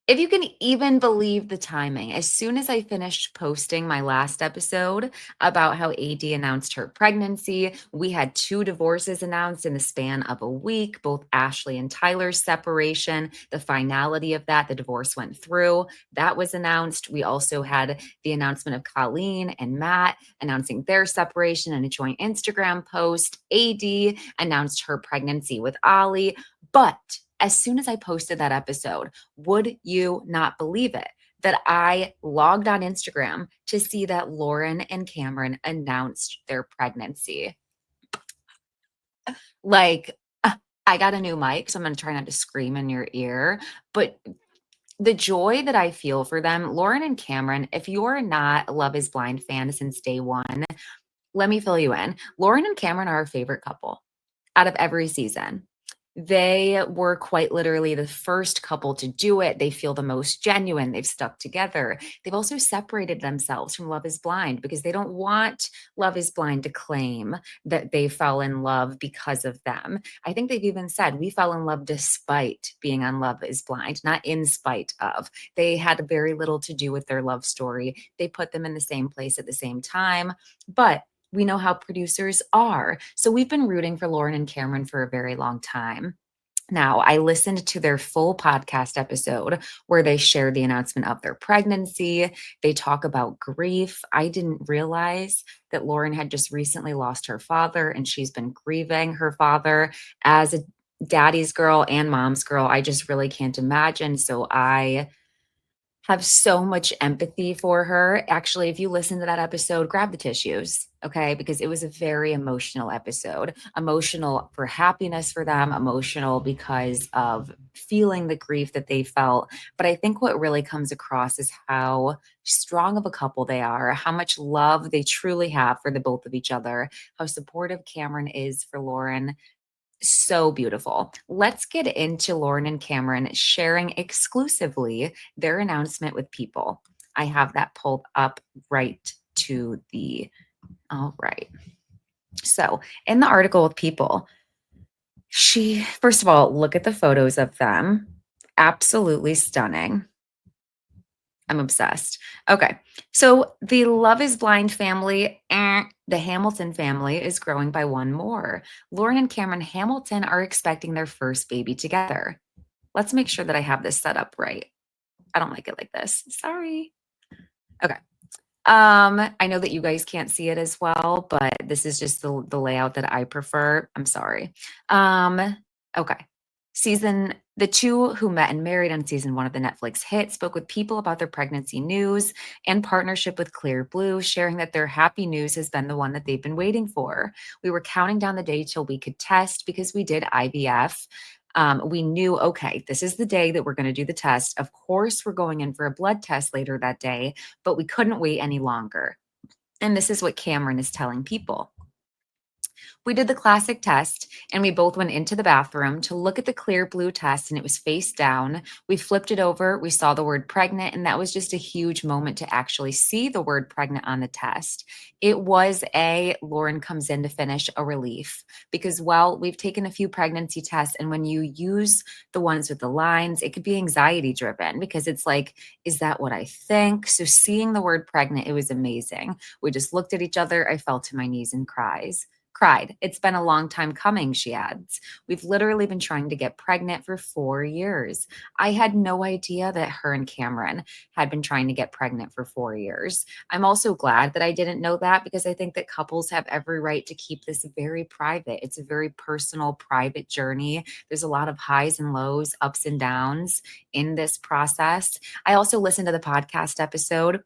If you can even believe the timing, as soon as I finished posting my last episode about how AD announced her pregnancy, we had two divorces announced in the span of a week, both Ashley and Tyler's separation, the finality of that, the divorce went through. That was announced. We also had the announcement of Colleen and Matt announcing their separation in a joint Instagram post. AD announced her pregnancy with Ollie. But as soon as I posted that episode, would you not believe it? That I logged on Instagram to see that Lauren and Cameron announced their pregnancy. Like, I got a new mic, so I'm going to try not to scream in your ear. But the joy that I feel for them, Lauren and Cameron, if you're not a Love is Blind fan since day one, let me fill you in. Lauren and Cameron are our favorite couple out of every season. They were quite literally the first couple to do it. They feel the most genuine. They've stuck together. They've also separated themselves from Love is Blind because they don't want Love is Blind to claim that they fell in love because of them. I think they've even said we fell in love despite being on Love is Blind, not in spite of. They had very little to do with their love story. They put them in the same place at the same time. But we know how producers are. So we've been rooting for Lauren and Cameron for a very long time. Now, I listened to their full podcast episode where they share the announcement of their pregnancy. They talk about grief. I didn't realize that Lauren had just recently lost her father and she's been grieving her father as a daddy's girl and mom's girl. I just really can't imagine. So I have so much empathy for her. Actually, if you listen to that episode, grab the tissues, okay? Because it was a very emotional episode. Emotional for happiness for them, emotional because of feeling the grief that they felt. But I think what really comes across is how strong of a couple they are, how much love they truly have for the both of each other, how supportive Cameron is for Lauren, so beautiful. Let's get into Lauren and Cameron sharing exclusively their announcement with People. I have that pulled up right to the, all right. So in the article with People, first of all, look at the photos of them. Absolutely stunning. I'm obsessed. Okay. So the Love is Blind family, the Hamilton family is growing by one more. Lauren and Cameron Hamilton are expecting their first baby together. Let's make sure that I have this set up right. I don't like it like this. Sorry. Okay. I know that you guys can't see it as well, but this is just the layout that I prefer. I'm sorry. Okay. The two who met and married on season one of the Netflix hit spoke with People about their pregnancy news and partnership with Clear Blue, sharing that their happy news has been the one that they've been waiting for. We were counting down the day till we could test because we did IVF. We knew, okay, this is the day that we're going to do the test. Of course, we're going in for a blood test later that day, but we couldn't wait any longer. And this is what Cameron is telling People. We did the classic test and we both went into the bathroom to look at the Clear Blue test and it was face down. We flipped it over, we saw the word pregnant, and that was just a huge moment to actually see the word pregnant on the test. It was Lauren comes in to finish a relief because, well, we've taken a few pregnancy tests and when you use the ones with the lines, it could be anxiety driven because it's like, is that what I think? So seeing the word pregnant, it was amazing. We just looked at each other. I fell to my knees and cried. It's been a long time coming, she adds. We've literally been trying to get pregnant for 4 years. I had no idea that her and Cameron had been trying to get pregnant for 4 years. I'm also glad that I didn't know that because I think that couples have every right to keep this very private. It's a very personal, private journey. There's a lot of highs and lows, ups and downs in this process. I also listened to the podcast episode.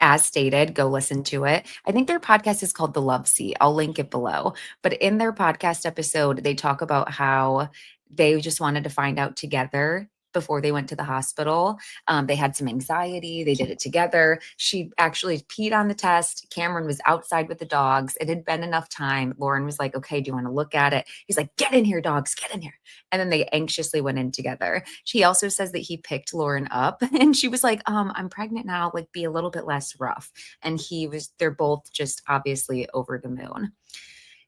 As stated, go listen to it. I think their podcast is called The Love Seat. I'll link it below. But in their podcast episode, they talk about how they just wanted to find out together before they went to the hospital. They had some anxiety. They did it together. She actually peed on the test. Cameron was outside with the dogs. It had been enough time. Lauren was like, okay, do you want to look at it? He's like, get in here, dogs, get in here. And then they anxiously went in together. She also says that he picked Lauren up and she was like, I'm pregnant now, like be a little bit less rough. And they're both just obviously over the moon.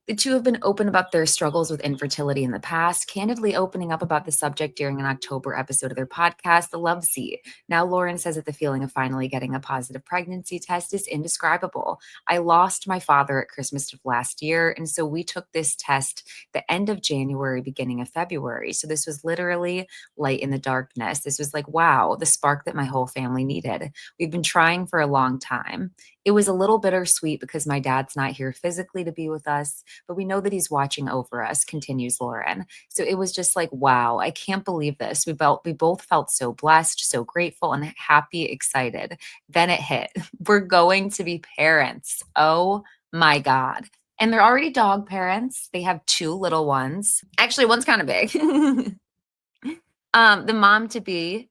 The two have been open about their struggles with infertility in the past, candidly opening up about the subject during an October episode of their podcast, The Love Seat. Now, Lauren says that the feeling of finally getting a positive pregnancy test is indescribable. I lost my father at Christmas of last year, and so we took this test the end of January, beginning of February. So this was literally light in the darkness. This was like, wow, the spark that my whole family needed. We've been trying for a long time. It was a little bittersweet because my dad's not here physically to be with us, but we know that he's watching over us, continues Lauren. So it was just like, wow, I can't believe this. We both felt so blessed, so grateful, and happy, excited. Then it hit. We're going to be parents. Oh my God. And they're already dog parents. They have two little ones. Actually, one's kind of big. The mom to be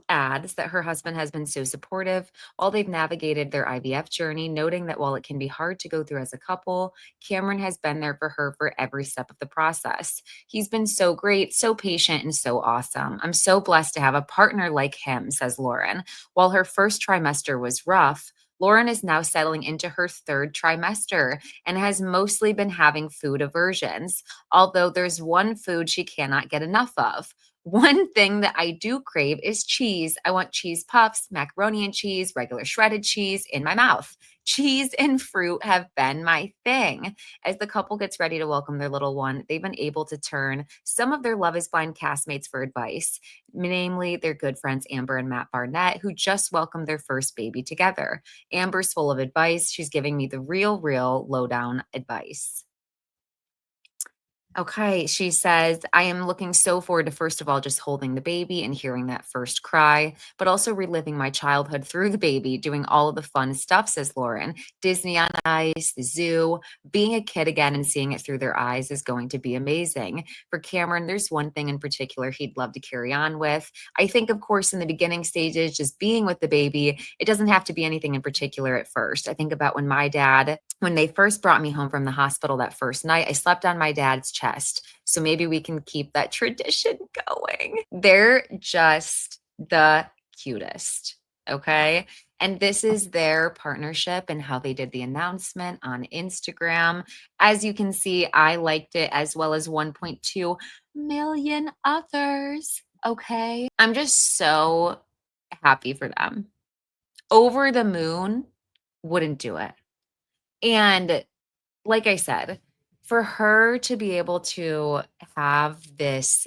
adds that her husband has been so supportive while they've navigated their IVF journey, noting that while it can be hard to go through as a couple, Cameron has been there for her for every step of the process. He's been so great, so patient, and so awesome. I'm so blessed to have a partner like him, says Lauren. While her first trimester was rough, Lauren is now settling into her third trimester and has mostly been having food aversions, although there's one food she cannot get enough of. One thing that I do crave is cheese. I want cheese puffs, macaroni and cheese, regular shredded cheese in my mouth. Cheese and fruit have been my thing. As the couple gets ready to welcome their little one, they've been able to turn some of their Love is Blind castmates for advice, namely their good friends Amber and Matt Barnett, who just welcomed their first baby together. Amber's full of advice. She's giving me the real lowdown advice. Okay, she says, I am looking so forward to, first of all, just holding the baby and hearing that first cry, but also reliving my childhood through the baby, doing all of the fun stuff, says Lauren. Disney on Ice, the zoo, being a kid again and seeing it through their eyes is going to be amazing. For Cameron, there's one thing in particular he'd love to carry on with. I think, of course, in the beginning stages, just being with the baby, it doesn't have to be anything in particular at first. I think about when they first brought me home from the hospital that first night, I slept on my dad's chest. So maybe we can keep that tradition going. They're just the cutest. Okay. And this is their partnership and how they did the announcement on Instagram. As you can see, I liked it as well as 1.2 million others. Okay. I'm just so happy for them. Over the moon wouldn't do it. And like I said, for her to be able to have this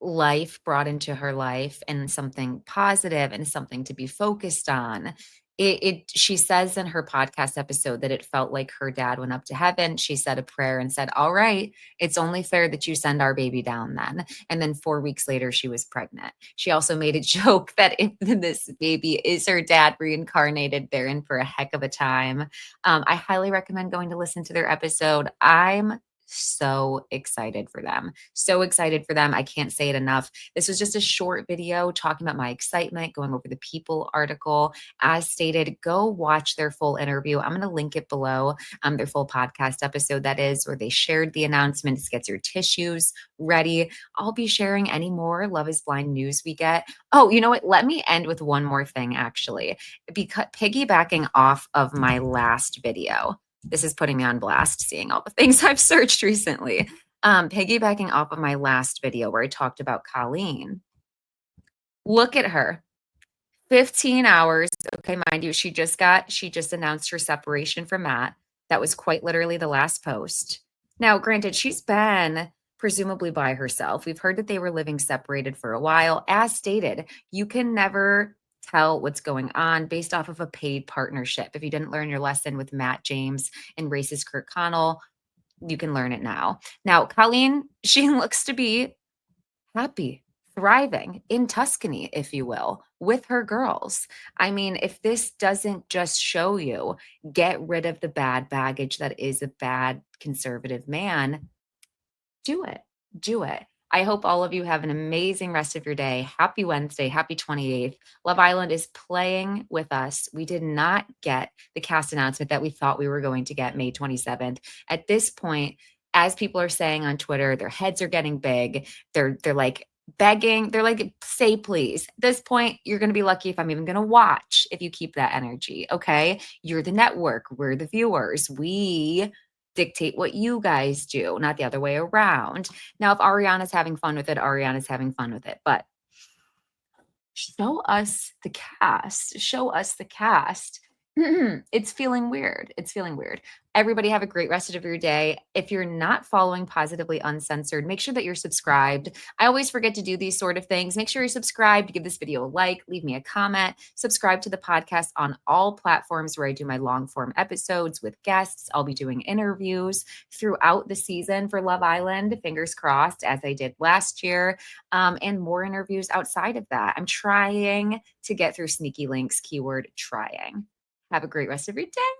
life brought into her life and something positive and something to be focused on. She says in her podcast episode that it felt like her dad went up to heaven. She said a prayer and said, all right, it's only fair that you send our baby down then. And then 4 weeks later, she was pregnant. She also made a joke that if this baby is her dad reincarnated, they're in for a heck of a time. I highly recommend going to listen to their episode. I'm so excited for them. So excited for them. I can't say it enough. This was just a short video talking about my excitement, going over the People article. As stated, go watch their full interview. I'm going to link it below, their full podcast episode, that is, where they shared the announcements. Get your tissues ready. I'll be sharing any more Love is Blind news we get. Oh, you know what? Let me end with one more thing, actually, because piggybacking off of my last video. This is putting me on blast, seeing all the things I've searched recently. Piggybacking off of my last video where I talked about Colleen. Look at her. 15 hours. Okay, mind you, she just announced her separation from Matt. That was quite literally the last post. Now, granted, she's been presumably by herself. We've heard that they were living separated for a while. As stated, you can never tell what's going on based off of a paid partnership. If you didn't learn your lesson with Matt James and racist Kurt Connell, you can learn it now. Now, Colleen, she looks to be happy, thriving in Tuscany, if you will, with her girls. I mean, if this doesn't just show you, get rid of the bad baggage that is a bad conservative man, do it. Do it. I hope all of you have an amazing rest of your day. Happy Wednesday. Happy 28th. Love Island is playing with us. We did not get the cast announcement that we thought we were going to get May 27th. At this point, as people are saying on Twitter, their heads are getting big. They're like begging. They're like, say please. At this point, you're going to be lucky if I'm even going to watch if you keep that energy. Okay. You're the network. We're the viewers. We dictate what you guys do, not the other way around. Now, if Ariana's having fun with it, Ariana's having fun with it. But show us the cast. Show us the cast. It's feeling weird. It's feeling weird. Everybody have a great rest of your day. If you're not following Positively Uncensored, make sure that you're subscribed. I always forget to do these sort of things. Make sure you're subscribed, give this video a like, leave me a comment, subscribe to the podcast on all platforms where I do my long form episodes with guests. I'll be doing interviews throughout the season for Love Island, fingers crossed, as I did last year, and more interviews outside of that. I'm trying to get through Sneaky Links, keyword trying. Have a great rest of your day.